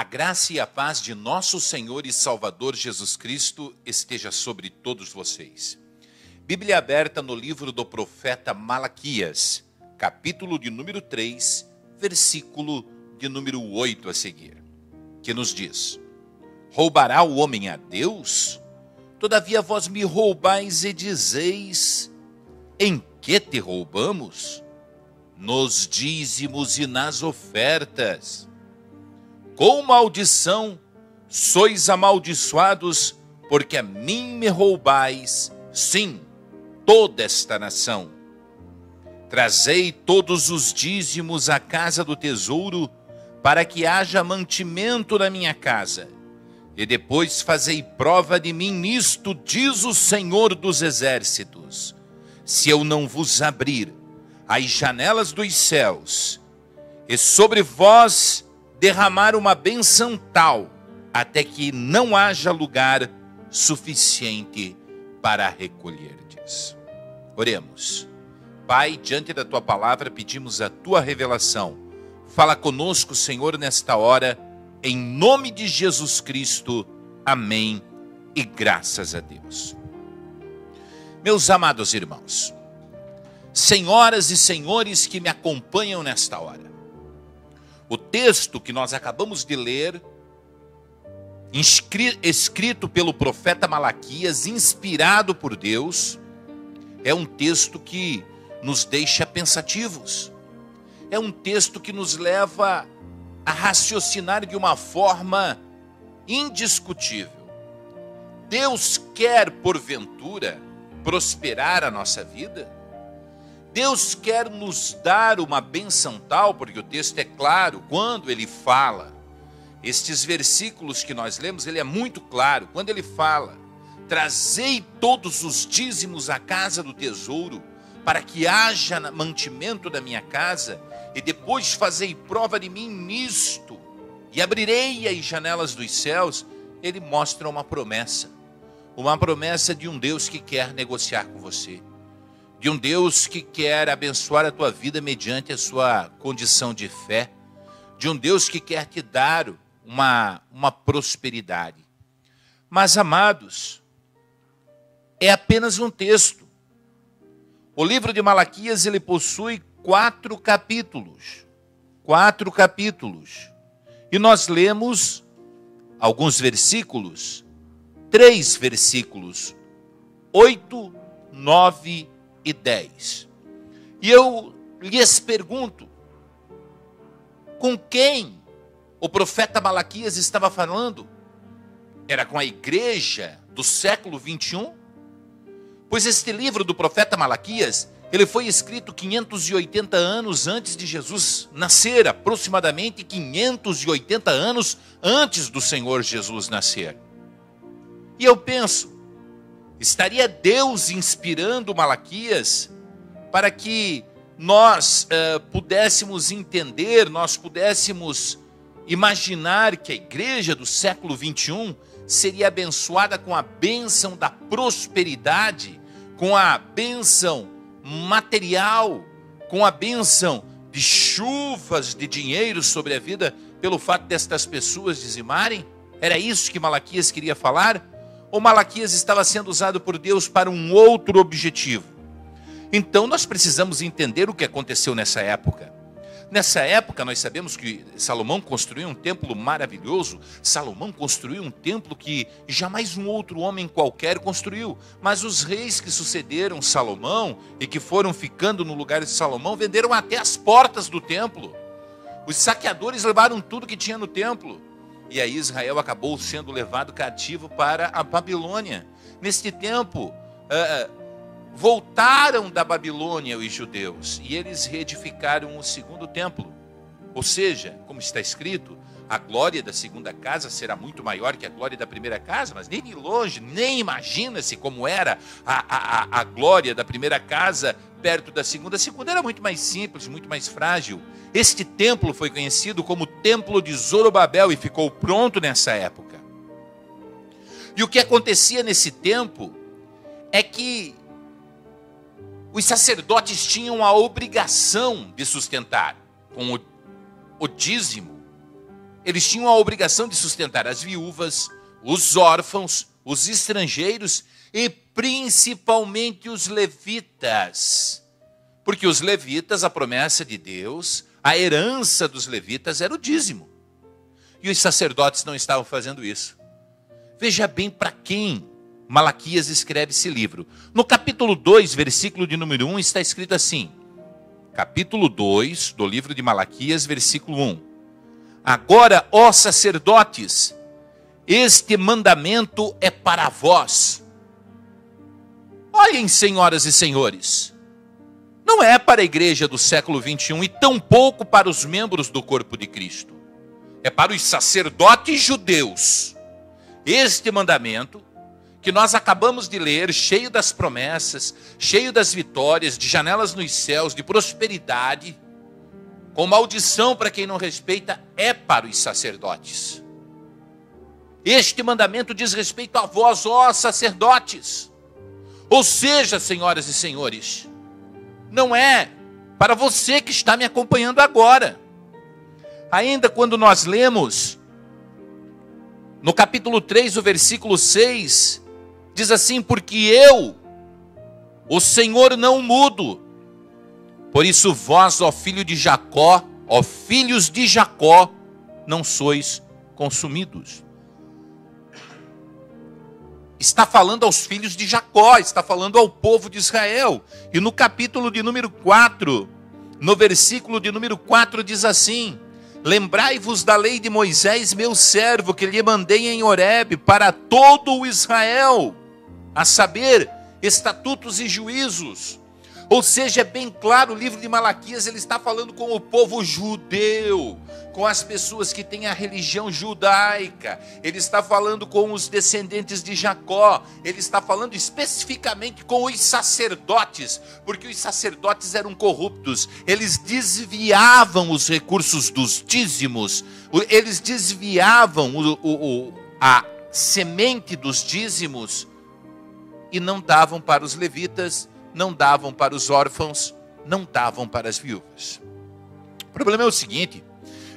A graça e a paz de nosso Senhor e Salvador Jesus Cristo esteja sobre todos vocês. Bíblia aberta no livro do profeta Malaquias, capítulo de número 3, versículo de número 8 a seguir, que nos diz: Roubará o homem a Deus? Todavia vós me roubais e dizeis: em que te roubamos? Nos dízimos e nas ofertas. Com maldição sois amaldiçoados, porque a mim me roubais, sim, toda esta nação. Trazei todos os dízimos à casa do tesouro, para que haja mantimento na minha casa. E depois fazei prova de mim nisto, diz o Senhor dos Exércitos. Se eu não vos abrir as janelas dos céus, e sobre vós derramar uma bênção tal, até que não haja lugar suficiente para recolherdes. Oremos. Pai, diante da tua palavra, pedimos a tua revelação. Fala conosco, Senhor, nesta hora, em nome de Jesus Cristo. Amém e graças a Deus. Meus amados irmãos, senhoras e senhores que me acompanham nesta hora, o texto que nós acabamos de ler, escrito pelo profeta Malaquias, inspirado por Deus, é um texto que nos deixa pensativos. É um texto que nos leva a raciocinar de uma forma indiscutível. Deus quer, porventura, prosperar a nossa vida? Deus quer nos dar uma bênção tal, porque o texto é claro quando ele fala. Estes versículos que nós lemos, ele é muito claro. Quando ele fala: trazei todos os dízimos à casa do tesouro, para que haja mantimento da minha casa, e depois fazei prova de mim nisto, e abrirei as janelas dos céus. Ele mostra uma promessa de um Deus que quer negociar com você, de um Deus que quer abençoar a tua vida mediante a sua condição de fé, de um Deus que quer te dar uma prosperidade. Mas, amados, é apenas um texto. O livro de Malaquias, ele possui 4 capítulos. 4 capítulos. E nós lemos alguns versículos, 3 versículos, 8, 9 e 10. E eu lhes pergunto, com quem o profeta Malaquias estava falando? Era com a igreja do século 21? Pois este livro do profeta Malaquias, ele foi escrito 580 anos antes de Jesus nascer, aproximadamente 580 anos antes do Senhor Jesus nascer. E eu penso, estaria Deus inspirando Malaquias para que nós pudéssemos entender, nós pudéssemos imaginar que a igreja do século 21 seria abençoada com a bênção da prosperidade, com a bênção material, com a bênção de chuvas de dinheiro sobre a vida, pelo fato destas pessoas dizimarem? Era isso que Malaquias queria falar? Ou Malaquias estava sendo usado por Deus para um outro objetivo? Então nós precisamos entender o que aconteceu nessa época. Nessa época nós sabemos que Salomão construiu um templo maravilhoso. Salomão construiu um templo que jamais um outro homem qualquer construiu. Mas os reis que sucederam Salomão e que foram ficando no lugar de Salomão venderam até as portas do templo. Os saqueadores levaram tudo que tinha no templo. E aí Israel acabou sendo levado cativo para a Babilônia. Neste tempo, voltaram da Babilônia os judeus e eles reedificaram o segundo templo. Ou seja, como está escrito, a glória da segunda casa será muito maior que a glória da primeira casa, mas nem de longe, nem imagina-se como era a glória da primeira casa perto da segunda. A segunda era muito mais simples, muito mais frágil. Este templo foi conhecido como Templo de Zorobabel e ficou pronto nessa época. E o que acontecia nesse tempo é que os sacerdotes tinham a obrigação de sustentar com o dízimo Eles tinham a obrigação de sustentar as viúvas, os órfãos, os estrangeiros e principalmente os levitas. Porque os levitas, a promessa de Deus, a herança dos levitas era o dízimo. E os sacerdotes não estavam fazendo isso. Veja bem para quem Malaquias escreve esse livro. No capítulo 2, versículo de número 1, está escrito assim. Capítulo 2 do livro de Malaquias, versículo 1. Agora, ó sacerdotes, este mandamento é para vós. Olhem, senhoras e senhores, não é para a igreja do século 21 e tampouco para os membros do corpo de Cristo. É para os sacerdotes judeus. Este mandamento, que nós acabamos de ler, cheio das promessas, cheio das vitórias, de janelas nos céus, de prosperidade, com maldição para quem não respeita, é para os sacerdotes. Este mandamento diz respeito a vós, ó sacerdotes. Ou seja, senhoras e senhores, não é para você que está me acompanhando agora. Ainda quando nós lemos no capítulo 3, o versículo 6, diz assim: porque eu, o Senhor, não mudo. Por isso vós, ó filho de Jacó, ó filhos de Jacó, não sois consumidos. Está falando aos filhos de Jacó, está falando ao povo de Israel. E no capítulo de número 4, no versículo de número 4, diz assim: lembrai-vos da lei de Moisés, meu servo, que lhe mandei em Horebe para todo o Israel, a saber, estatutos e juízos. Ou seja, é bem claro, o livro de Malaquias, ele está falando com o povo judeu, com as pessoas que têm a religião judaica. Ele está falando com os descendentes de Jacó. Ele está falando especificamente com os sacerdotes, porque os sacerdotes eram corruptos. Eles desviavam os recursos dos dízimos, eles desviavam a semente dos dízimos e não davam para os levitas, não davam para os órfãos, não davam para as viúvas. O problema é o seguinte,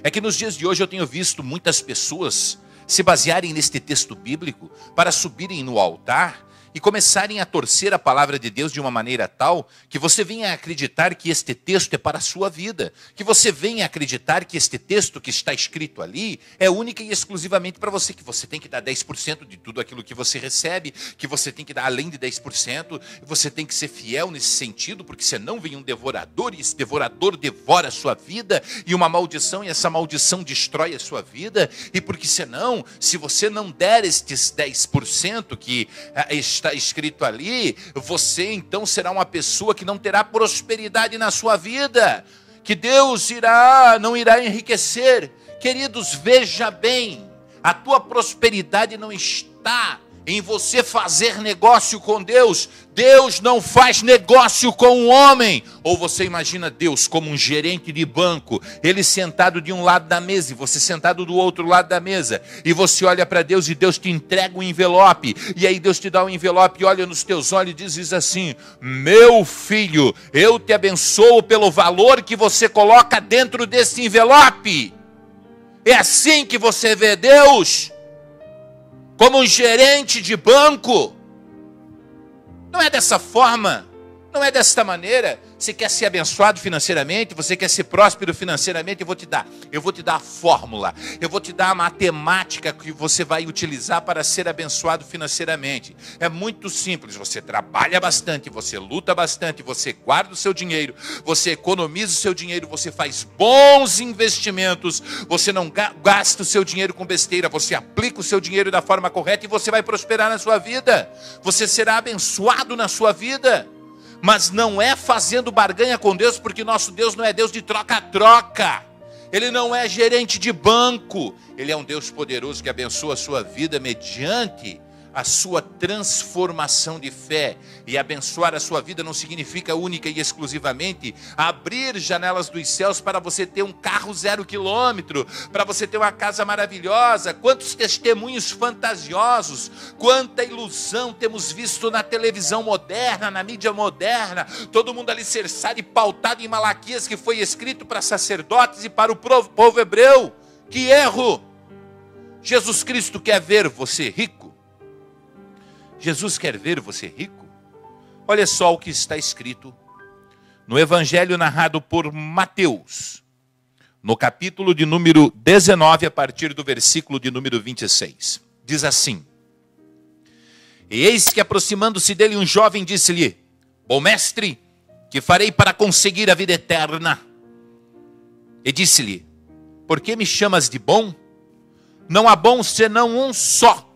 é que nos dias de hoje eu tenho visto muitas pessoas se basearem neste texto bíblico para subirem no altar e começarem a torcer a palavra de Deus de uma maneira tal que você venha acreditar que este texto é para a sua vida, que você venha acreditar que este texto que está escrito ali é única e exclusivamente para você, que você tem que dar 10% de tudo aquilo que você recebe, que você tem que dar além de 10%, você tem que ser fiel nesse sentido, porque senão vem um devorador e esse devorador devora a sua vida e uma maldição, e essa maldição destrói a sua vida, e porque senão, se você não der estes 10% que está escrito ali, você então será uma pessoa que não terá prosperidade na sua vida, que Deus não irá enriquecer. Queridos, veja bem, a tua prosperidade não está em você fazer negócio com Deus. Deus não faz negócio com o homem. Ou você imagina Deus como um gerente de banco, ele sentado de um lado da mesa e você sentado do outro lado da mesa, e você olha para Deus e Deus te entrega um envelope, e aí Deus te dá um envelope e olha nos teus olhos e diz assim: meu filho, eu te abençoo pelo valor que você coloca dentro desse envelope. É assim que você vê Deus? Como um gerente de banco? Não é dessa forma, não é desta maneira. Você quer ser abençoado financeiramente, você quer ser próspero financeiramente, eu vou te dar a fórmula, eu vou te dar a matemática que você vai utilizar para ser abençoado financeiramente. É muito simples, você trabalha bastante, você luta bastante, você guarda o seu dinheiro, você economiza o seu dinheiro, você faz bons investimentos, você não gasta o seu dinheiro com besteira, você aplica o seu dinheiro da forma correta e você vai prosperar na sua vida, você será abençoado na sua vida. Mas não é fazendo barganha com Deus, porque nosso Deus não é Deus de troca-troca. Ele não é gerente de banco. Ele é um Deus poderoso que abençoa a sua vida mediante a sua transformação de fé. E abençoar a sua vida não significa única e exclusivamente abrir janelas dos céus para você ter um carro 0 quilômetro, para você ter uma casa maravilhosa. Quantos testemunhos fantasiosos, quanta ilusão temos visto na televisão moderna, na mídia moderna, todo mundo alicerçado e pautado em Malaquias, que foi escrito para sacerdotes e para o povo hebreu. Que erro! Jesus Cristo quer ver você rico? Jesus quer ver você rico? Olha só o que está escrito no Evangelho narrado por Mateus, no capítulo de número 19, a partir do versículo de número 26. Diz assim: E eis que, aproximando-se dele, um jovem disse-lhe: Bom mestre, que farei para conseguir a vida eterna? E disse-lhe: Por que me chamas de bom? Não há bom senão um só,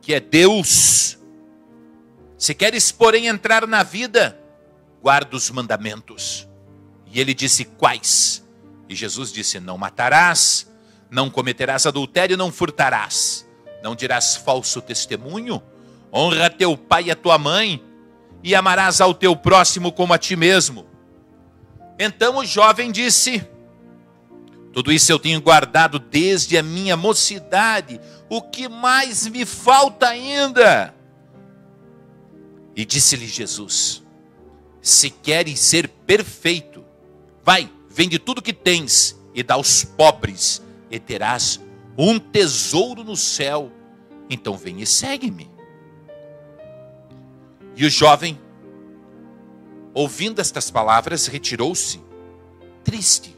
que é Deus. Se queres, porém, entrar na vida, guarda os mandamentos. E ele disse: Quais? E Jesus disse: Não matarás, não cometerás adultério, não furtarás, não dirás falso testemunho, honra teu pai e a tua mãe, e amarás ao teu próximo como a ti mesmo. Então o jovem disse: Tudo isso eu tenho guardado desde a minha mocidade, o que mais me falta ainda? E disse-lhe Jesus: Se queres ser perfeito, vai, vende tudo que tens e dá aos pobres, e terás um tesouro no céu. Então vem e segue-me. E o jovem, ouvindo estas palavras, retirou-se, triste,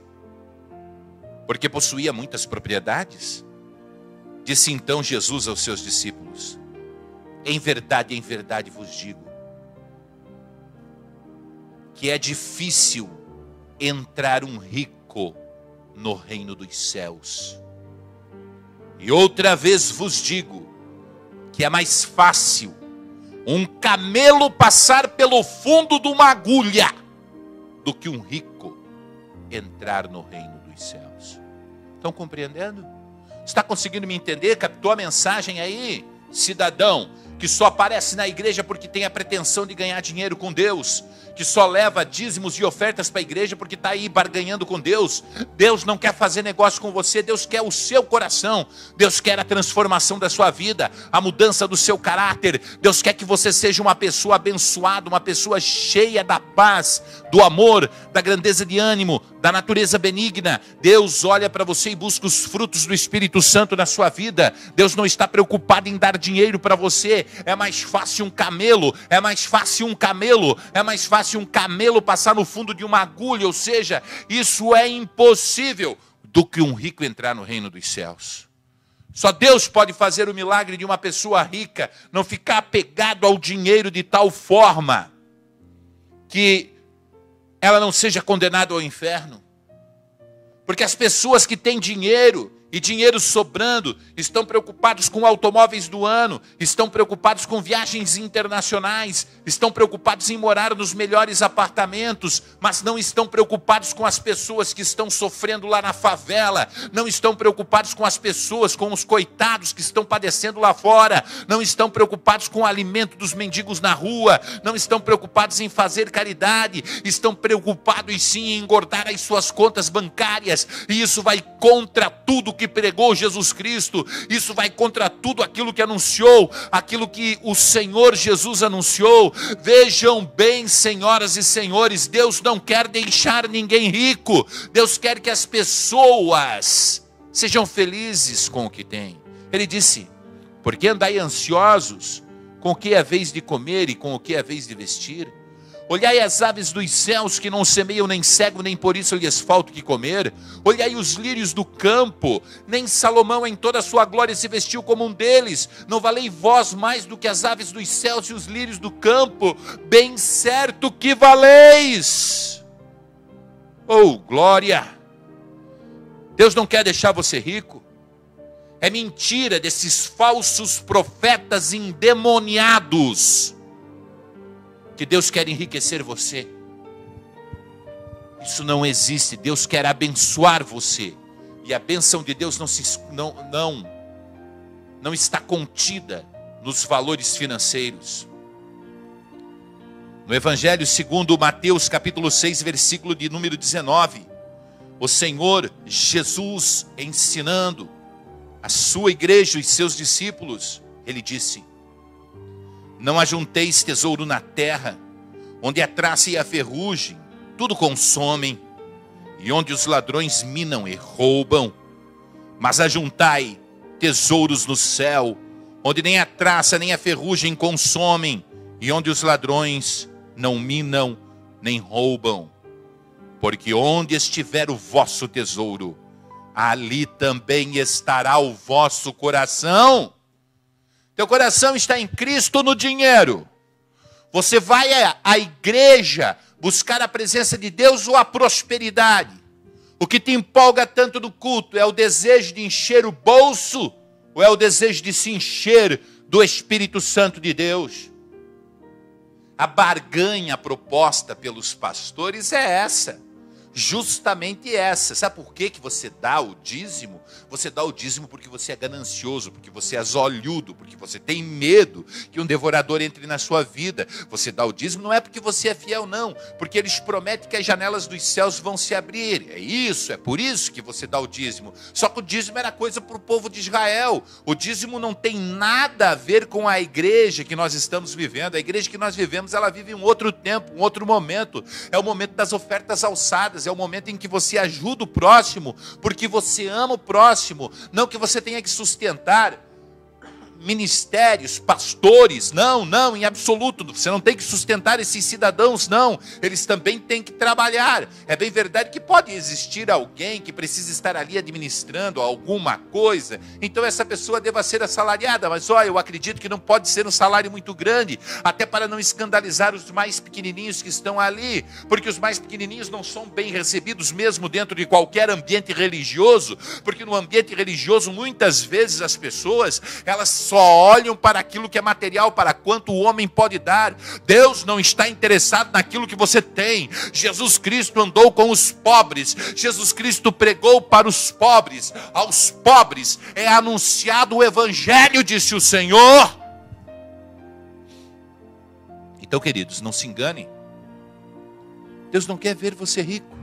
porque possuía muitas propriedades. Disse então Jesus aos seus discípulos: em verdade vos digo, que é difícil entrar um rico no reino dos céus. E outra vez vos digo, que é mais fácil um camelo passar pelo fundo de uma agulha do que um rico entrar no reino dos céus. Estão compreendendo? Está conseguindo me entender? Captou a mensagem aí? Cidadão que só aparece na igreja porque tem a pretensão de ganhar dinheiro com Deus, que só leva dízimos e ofertas para a igreja porque está aí barganhando com Deus. Deus não quer fazer negócio com você, Deus quer o seu coração, Deus quer a transformação da sua vida, a mudança do seu caráter. Deus quer que você seja uma pessoa abençoada, uma pessoa cheia da paz, do amor, da grandeza de ânimo, da natureza benigna. Deus olha para você e busca os frutos do Espírito Santo na sua vida. Deus não está preocupado em dar dinheiro para você. É mais fácil um camelo passar no fundo de uma agulha, ou seja, isso é impossível, do que um rico entrar no reino dos céus. Só Deus pode fazer o milagre de uma pessoa rica não ficar apegado ao dinheiro de tal forma que ela não seja condenada ao inferno. Porque as pessoas que têm dinheiro e dinheiro sobrando estão preocupados com automóveis do ano, estão preocupados com viagens internacionais, estão preocupados em morar nos melhores apartamentos, mas não estão preocupados com as pessoas que estão sofrendo lá na favela, não estão preocupados com as pessoas, com os coitados que estão padecendo lá fora, não estão preocupados com o alimento dos mendigos na rua, não estão preocupados em fazer caridade, estão preocupados sim em engordar as suas contas bancárias, e isso vai contra tudo que pregou Jesus Cristo, isso vai contra tudo aquilo que anunciou, aquilo que o Senhor Jesus anunciou. Vejam bem, senhoras e senhores, Deus não quer deixar ninguém rico, Deus quer que as pessoas sejam felizes com o que têm. Ele disse: porque andai ansiosos com o que é vez de comer e com o que é vez de vestir? Olhai as aves dos céus, que não semeiam nem cegam, nem por isso lhes falta o que comer. Olhai os lírios do campo, nem Salomão em toda a sua glória se vestiu como um deles. Não valei vós mais do que as aves dos céus e os lírios do campo? Bem certo que valeis. Oh, glória! Deus não quer deixar você rico. É mentira desses falsos profetas endemoniados que Deus quer enriquecer você. Isso não existe. Deus quer abençoar você, e a bênção de Deus não está contida nos valores financeiros. No Evangelho segundo Mateus, capítulo 6, versículo de número 19, o Senhor Jesus, ensinando a sua igreja e seus discípulos, ele disse: não ajunteis tesouro na terra, onde a traça e a ferrugem tudo consomem, e onde os ladrões minam e roubam. Mas ajuntai tesouros no céu, onde nem a traça nem a ferrugem consomem, e onde os ladrões não minam nem roubam. Porque onde estiver o vosso tesouro, ali também estará o vosso coração. Teu coração está em Cristo ou no dinheiro? Você vai à igreja buscar a presença de Deus ou a prosperidade? O que te empolga tanto no culto é o desejo de encher o bolso ou é o desejo de se encher do Espírito Santo de Deus? A barganha proposta pelos pastores é essa. Justamente essa. Sabe por que você dá o dízimo? Você dá o dízimo porque você é ganancioso, porque você é zolhudo, porque você tem medo que um devorador entre na sua vida. Você dá o dízimo não é porque você é fiel, não. Porque eles prometem que as janelas dos céus vão se abrir. É isso, é por isso que você dá o dízimo. Só que o dízimo era coisa para o povo de Israel. O dízimo não tem nada a ver com a igreja que nós estamos vivendo. A igreja que nós vivemos, ela vive um outro tempo, um outro momento. É o momento das ofertas alçadas. É o momento em que você ajuda o próximo, porque você ama o próximo, não que você tenha que sustentar ministérios, pastores, não, em absoluto, você não tem que sustentar esses cidadãos, não, eles também têm que trabalhar. É bem verdade que pode existir alguém que precisa estar ali administrando alguma coisa, então essa pessoa deva ser assalariada, mas olha, eu acredito que não pode ser um salário muito grande, até para não escandalizar os mais pequenininhos que estão ali, porque os mais pequenininhos não são bem recebidos mesmo dentro de qualquer ambiente religioso, porque no ambiente religioso muitas vezes as pessoas, elas só olham para aquilo que é material, para quanto o homem pode dar. Deus não está interessado naquilo que você tem. Jesus Cristo andou com os pobres. Jesus Cristo pregou para os pobres. Aos pobres é anunciado o evangelho, disse o Senhor. Então, queridos, não se enganem. Deus não quer ver você rico.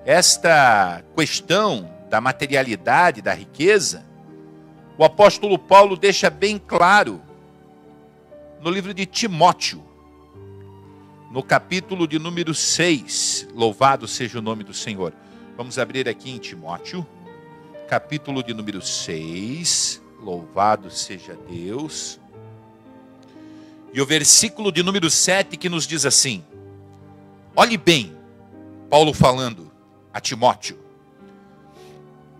Esta questão da materialidade, da riqueza, o apóstolo Paulo deixa bem claro no livro de Timóteo, no capítulo de número 6, louvado seja o nome do Senhor. Vamos abrir aqui em Timóteo, capítulo de número 6, louvado seja Deus. E o versículo de número 7 que nos diz assim, olhe bem, Paulo falando a Timóteo,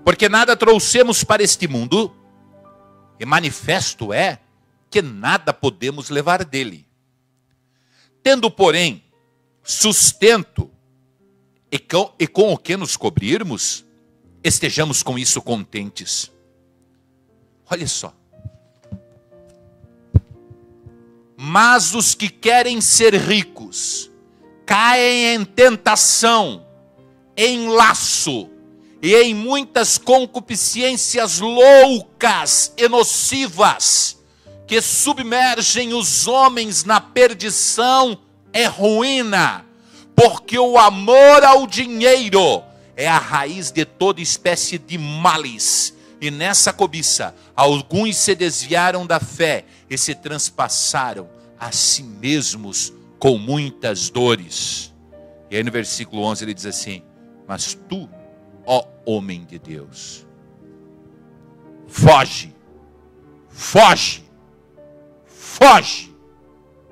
porque nada trouxemos para este mundo, e manifesto é que nada podemos levar dele. Tendo, porém, sustento e com o que nos cobrirmos, estejamos com isso contentes. Olha só. Mas os que querem ser ricos caem em tentação, em laço, e em muitas concupiscências loucas e nocivas, que submergem os homens na perdição e ruína, porque o amor ao dinheiro é a raiz de toda espécie de males, e nessa cobiça, alguns se desviaram da fé, e se transpassaram a si mesmos com muitas dores. E aí no versículo 11 ele diz assim, mas tu, ó homem de Deus, foge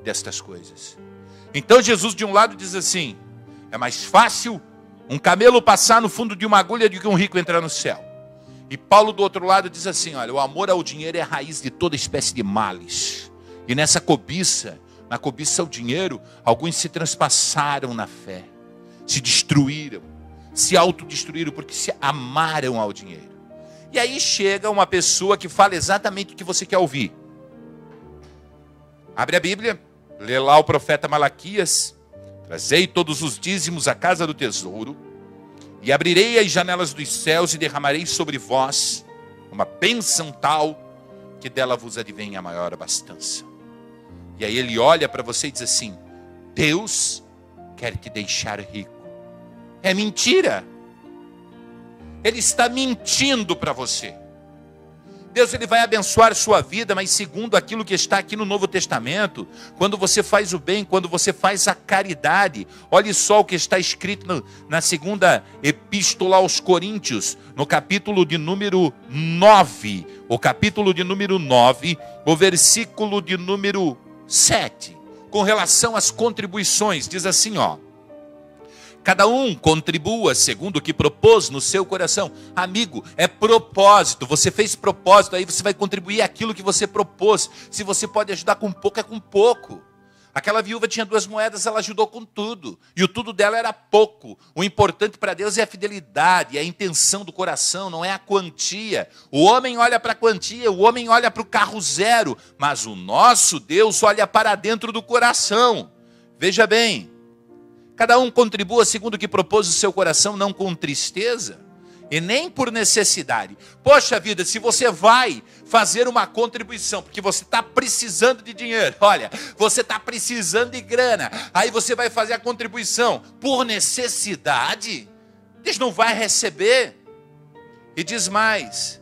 destas coisas. Então Jesus de um lado diz assim, é mais fácil um camelo passar no fundo de uma agulha do que um rico entrar no céu. E Paulo do outro lado diz assim, olha, o amor ao dinheiro é a raiz de toda espécie de males. E nessa cobiça, na cobiça ao dinheiro, alguns se transpassaram na fé, se destruíram, se autodestruíram porque se amaram ao dinheiro. E aí chega uma pessoa que fala exatamente o que você quer ouvir. Abre a Bíblia, lê lá o profeta Malaquias, trazei todos os dízimos à casa do tesouro, e abrirei as janelas dos céus e derramarei sobre vós uma bênção tal, que dela vos advém a maior abastança. E aí ele olha para você e diz assim, Deus quer te deixar rico. É mentira. Ele está mentindo para você. Deus ele vai abençoar sua vida, mas segundo aquilo que está aqui no Novo Testamento, quando você faz o bem, quando você faz a caridade. Olhe só o que está escrito na segunda epístola aos Coríntios, no capítulo de número 9. O capítulo de número 9, o versículo de número 7. Com relação às contribuições, diz assim, ó: cada um contribua segundo o que propôs no seu coração. Amigo, é propósito. Você fez propósito, aí você vai contribuir aquilo que você propôs. Se você pode ajudar com pouco, é com pouco. Aquela viúva tinha 2 moedas, ela ajudou com tudo. E o tudo dela era pouco. O importante para Deus é a fidelidade, é a intenção do coração, não é a quantia. O homem olha para a quantia, o homem olha para o carro zero. Mas o nosso Deus olha para dentro do coração. Veja bem. Cada um contribua segundo o que propôs o seu coração, não com tristeza e nem por necessidade. Poxa vida, se você vai fazer uma contribuição, porque você está precisando de dinheiro, olha, você está precisando de grana, aí você vai fazer a contribuição por necessidade, Deus não vai receber. E diz mais,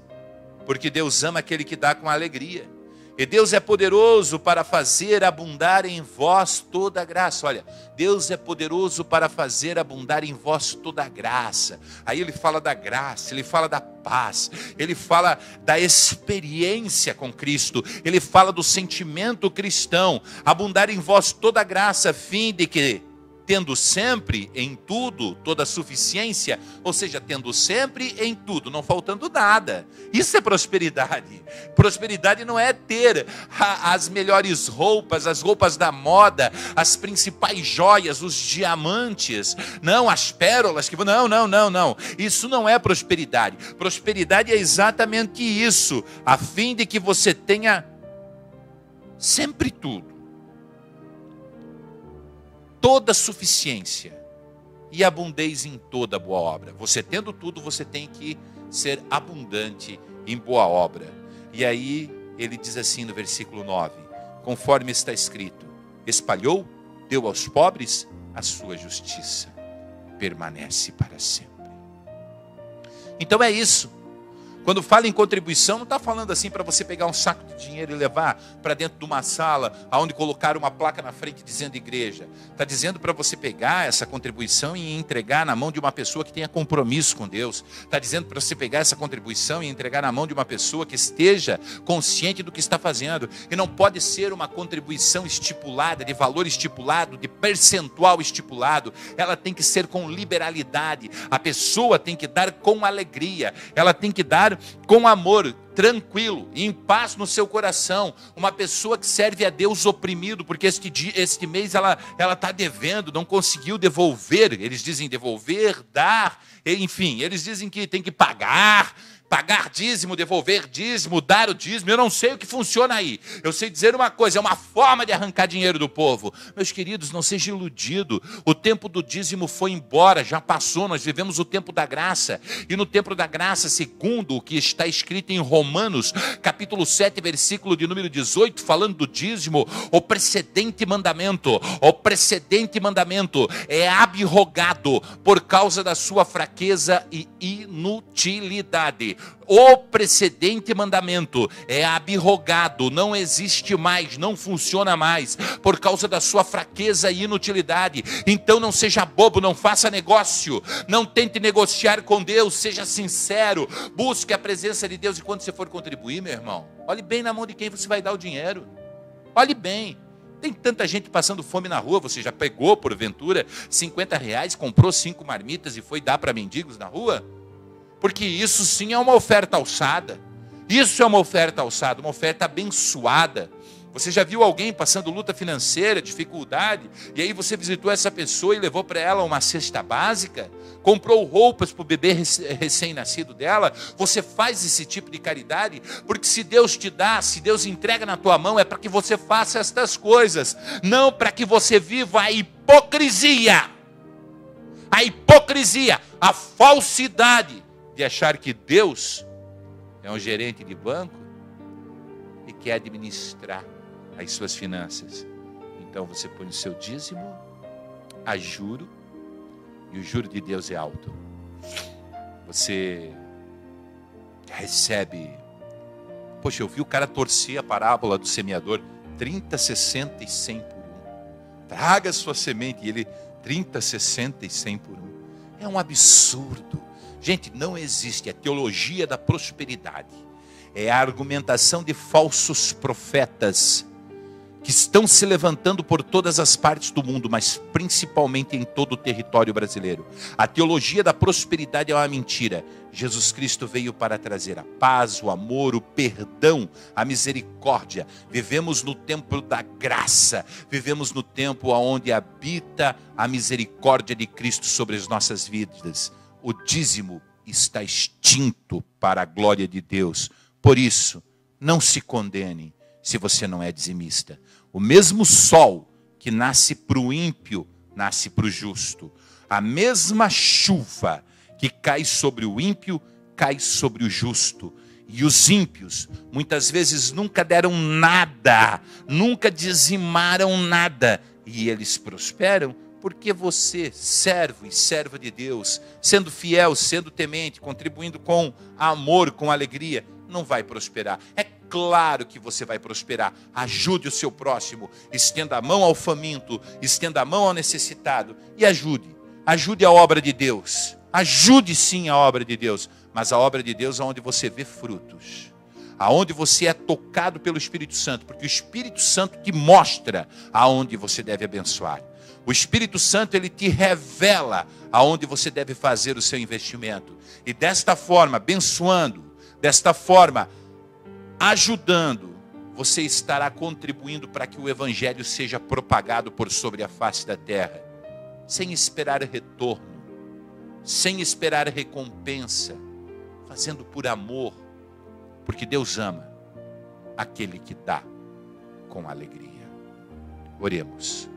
porque Deus ama aquele que dá com alegria. E Deus é poderoso para fazer abundar em vós toda a graça. Olha, Deus é poderoso para fazer abundar em vós toda a graça. Aí ele fala da graça, ele fala da paz, ele fala da experiência com Cristo, ele fala do sentimento cristão. Abundar em vós toda a graça, a fim de que, tendo sempre em tudo toda a suficiência, ou seja, tendo sempre em tudo, não faltando nada. Isso é prosperidade. Prosperidade não é ter as melhores roupas, as roupas da moda, as principais joias, os diamantes, não, as pérolas, não. Isso não é prosperidade. Prosperidade é exatamente isso, a fim de que você tenha sempre tudo. Toda suficiência e abundeis em toda boa obra. Você tendo tudo, você tem que ser abundante em boa obra. E aí ele diz assim no versículo 9, conforme está escrito: espalhou, deu aos pobres, a sua justiça permanece para sempre. Então é isso. Quando fala em contribuição, não está falando assim para você pegar um saco de dinheiro e levar para dentro de uma sala, onde colocar uma placa na frente dizendo igreja. Está dizendo para você pegar essa contribuição e entregar na mão de uma pessoa que tenha compromisso com Deus. Está dizendo para você pegar essa contribuição e entregar na mão de uma pessoa que esteja consciente do que está fazendo. E não pode ser uma contribuição estipulada, de valor estipulado, de percentual estipulado. Ela tem que ser com liberalidade. A pessoa tem que dar com alegria. Ela tem que dar com amor, tranquilo, em paz no seu coração. Uma pessoa que serve a Deus oprimido, porque este mês ela está devendo, não conseguiu devolver. Eles dizem devolver, dar, enfim, eles dizem que tem que pagar dízimo, devolver dízimo, dar o dízimo. Eu não sei o que funciona aí. Eu sei dizer uma coisa, é uma forma de arrancar dinheiro do povo. Meus queridos, não seja iludido. O tempo do dízimo foi embora, já passou. Nós vivemos o tempo da graça. E no tempo da graça, segundo o que está escrito em Romanos, capítulo 7, versículo de número 18, falando do dízimo, o precedente mandamento é abrogado por causa da sua fraqueza e inutilidade. O precedente mandamento é abrogado, não existe mais, não funciona mais, por causa da sua fraqueza e inutilidade. Então não seja bobo, não faça negócio, não tente negociar com Deus, seja sincero, busque a presença de Deus. E quando você for contribuir, meu irmão, olhe bem na mão de quem você vai dar o dinheiro. Olhe bem. Tem tanta gente passando fome na rua. Você já pegou, porventura, R$50, comprou 5 marmitas e foi dar para mendigos na rua? Porque isso sim é uma oferta alçada. Isso é uma oferta alçada, uma oferta abençoada. Você já viu alguém passando luta financeira, dificuldade, e aí você visitou essa pessoa e levou para ela uma cesta básica? Comprou roupas para o bebê recém-nascido dela? Você faz esse tipo de caridade? Porque se Deus te dá, se Deus entrega na tua mão, é para que você faça estas coisas, não para que você viva a hipocrisia. A hipocrisia, a falsidade de achar que Deus é um gerente de banco e quer administrar as suas finanças. Então você põe o seu dízimo a juro, e o juro de Deus é alto. Você recebe poxa, eu vi o cara torcer a parábola do semeador, 30, 60 e 100 por um. Traga sua semente, e ele, 30, 60 e 100 por um. É um absurdo. Gente, não existe a teologia da prosperidade. É a argumentação de falsos profetas que estão se levantando por todas as partes do mundo, mas principalmente em todo o território brasileiro. A teologia da prosperidade é uma mentira. Jesus Cristo veio para trazer a paz, o amor, o perdão, a misericórdia. Vivemos no tempo da graça, vivemos no tempo onde habita a misericórdia de Cristo sobre as nossas vidas. O dízimo está extinto para a glória de Deus. Por isso, não se condene se você não é dizimista. O mesmo sol que nasce para o ímpio, nasce para o justo. A mesma chuva que cai sobre o ímpio, cai sobre o justo. E os ímpios, muitas vezes, nunca deram nada, nunca dizimaram nada. E eles prosperam porque você, servo e serva de Deus, sendo fiel, sendo temente, contribuindo com amor, com alegria, não vai prosperar. É claro que você vai prosperar. Ajude o seu próximo, estenda a mão ao faminto, estenda a mão ao necessitado e ajude a obra de Deus. Ajude sim a obra de Deus, mas a obra de Deus é onde você vê frutos, aonde você é tocado pelo Espírito Santo, porque o Espírito Santo te mostra aonde você deve abençoar. O Espírito Santo, ele te revela aonde você deve fazer o seu investimento. E desta forma, abençoando, desta forma, ajudando, você estará contribuindo para que o Evangelho seja propagado por sobre a face da terra, sem esperar retorno, sem esperar recompensa, fazendo por amor, porque Deus ama aquele que dá com alegria. Oremos.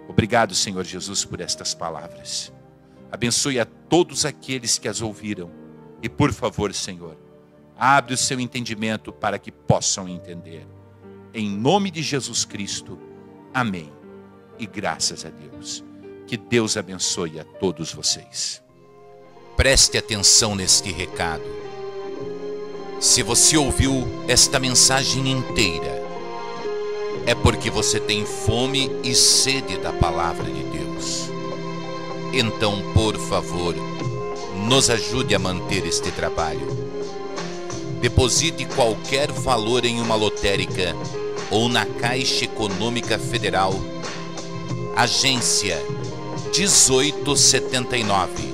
Obrigado, Senhor Jesus, por estas palavras. Abençoe a todos aqueles que as ouviram. E por favor, Senhor, abre o seu entendimento para que possam entender. Em nome de Jesus Cristo. Amém. E graças a Deus. Que Deus abençoe a todos vocês. Preste atenção neste recado. Se você ouviu esta mensagem inteira, é porque você tem fome e sede da palavra de Deus. Então, por favor, nos ajude a manter este trabalho. Deposite qualquer valor em uma lotérica ou na Caixa Econômica Federal, agência 1879,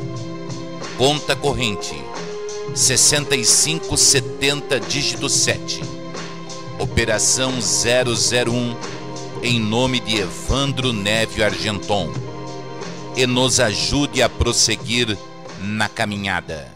conta corrente 6570 dígito 7, operação 001, em nome de Evandro Névio Argenton, e nos ajude a prosseguir na caminhada.